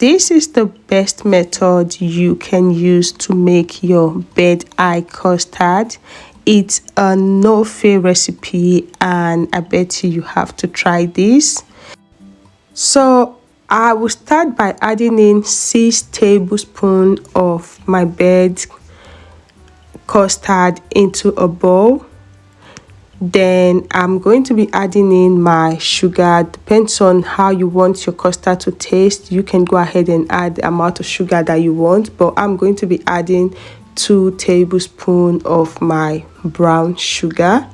This is the best method you can use to make your bird eye custard. It's a no-fail recipe and I bet you have to try this. So I will start by adding in 6 tablespoons of my bird custard into a bowl. Then I'm going to be adding in my sugar. Depends on how you want your custard to taste. You can go ahead and add the amount of sugar that you want, but I'm going to be adding 2 tablespoons of my brown sugar.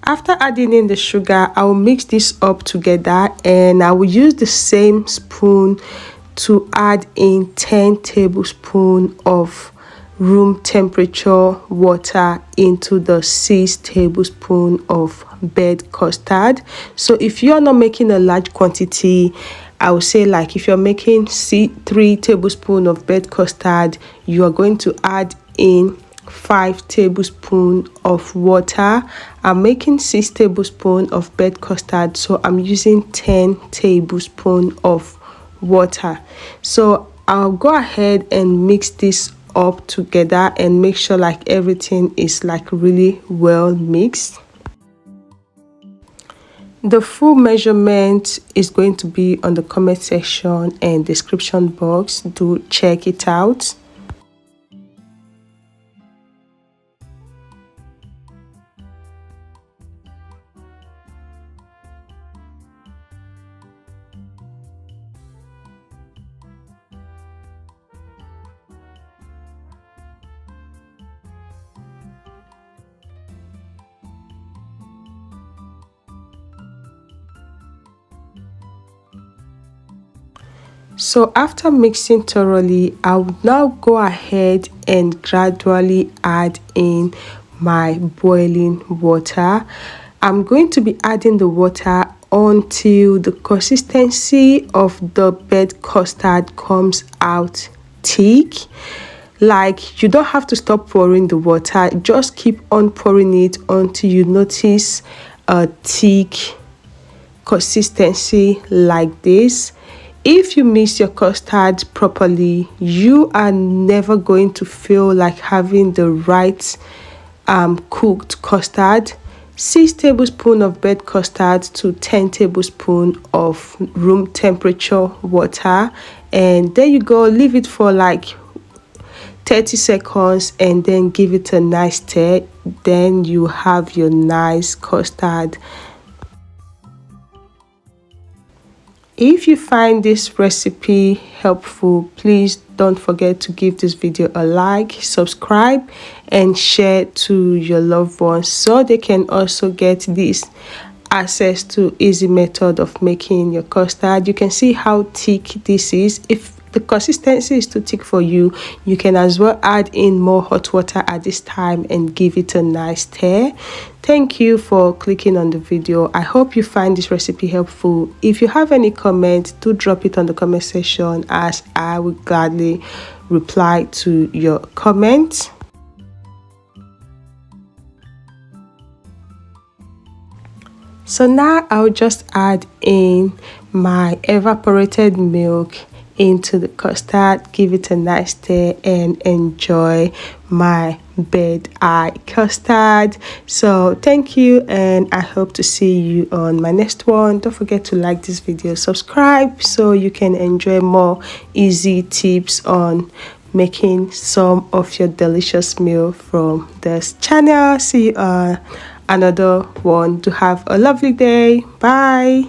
After adding in the sugar, I will mix this up together and I will use the same spoon to add in 10 tablespoons of room temperature water into the 6 tablespoons of bird custard. So if you are not making a large quantity, I would say like if you're making 3 tablespoons of bird custard, you are going to add in 5 tablespoons of water. I'm making 6 tablespoons of bird custard, so I'm using 10 tablespoons of water. So I'll go ahead and mix this up together and make sure like everything is like really well mixed. The full measurement is going to be on the comment section and description box. Do check it out. So after mixing thoroughly, I will now go ahead and gradually add in my boiling water. I'm going to be adding the water until the consistency of the bird custard comes out thick. Like, you don't have to stop pouring the water, just keep on pouring it until you notice a thick consistency like this. If you mix your custard properly, you are never going to feel like having the right cooked custard. 6 tablespoons of bird custard to 10 tablespoons of room temperature water, and there you go. Leave it for like 30 seconds and then give it a nice stir. Then you have your nice custard. If you find this recipe helpful, please don't forget to give this video a like, subscribe, and share to your loved ones so they can also get this access to easy method of making your custard. You can see how thick this is. If the consistency is too thick for you, you can as well add in more hot water at this time and give it a nice stir. Thank you for clicking on the video. I hope you find this recipe helpful. If you have any comments, do drop it on the comment section as I will gladly reply to your comments. So now I'll just add in my evaporated milk into the custard, give it a nice stir, and enjoy my bird eye custard. So thank you, and I hope to see you on my next one. Don't forget to like this video, subscribe so you can enjoy more easy tips on making some of your delicious meal from this channel. See you on another one. To have a lovely day. Bye.